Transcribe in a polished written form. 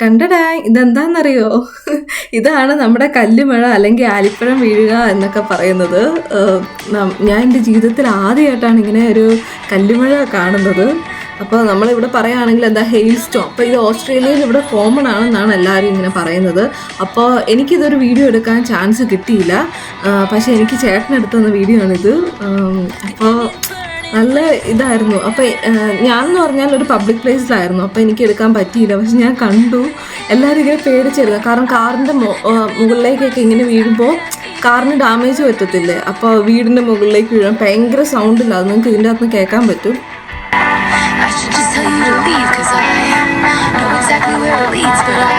കണ്ടടാ ഇതെന്താണെന്നറിയോ? ഇതാണ് നമ്മുടെ കല്ലുമഴ അല്ലെങ്കിൽ ആലിപ്പഴം വീഴുക എന്നൊക്കെ പറയുന്നത്. ഞാൻ എൻ്റെ ജീവിതത്തിൽ ആദ്യമായിട്ടാണ് ഇങ്ങനെ ഒരു കല്ലുമഴ കാണുന്നത്. അപ്പോൾ നമ്മളിവിടെ പറയുകയാണെങ്കിൽ എന്താ ഹെയിൽ സ്റ്റോം. അപ്പോൾ ഇത് ഓസ്ട്രേലിയയിൽ ഇവിടെ കോമൺ ആണെന്നാണ് എല്ലാവരും ഇങ്ങനെ പറയുന്നത്. അപ്പോൾ എനിക്കിതൊരു വീഡിയോ എടുക്കാൻ ചാൻസ് കിട്ടിയില്ല. പക്ഷേ എനിക്ക് ചേട്ടനെടുത്തുന്ന വീഡിയോ ആണിത്. അപ്പോൾ നല്ല ഇതായിരുന്നു. അപ്പോൾ ഞാനെന്ന് പറഞ്ഞാൽ ഒരു പബ്ലിക് പ്ലേസിലായിരുന്നു. അപ്പോൾ എനിക്ക് എടുക്കാൻ പറ്റിയില്ല. പക്ഷെ ഞാൻ കണ്ടു എല്ലാവരും ഇങ്ങനെ പേടിച്ചിരുന്നു. കാരണം കാറിൻ്റെ മുകളിലേക്കൊക്കെ ഇങ്ങനെ വീഴുമ്പോൾ കാറിന് ഡാമേജ് പറ്റത്തില്ലേ. അപ്പോൾ വീടിൻ്റെ മുകളിലേക്ക് വീഴാൻ ഭയങ്കര സൗണ്ടില്ല. അത് നിങ്ങൾക്ക് ഇതിൻ്റെ അകത്ത് കേൾക്കാൻ പറ്റും. I should just tell you to leave, 'cause I know exactly where it leads, but I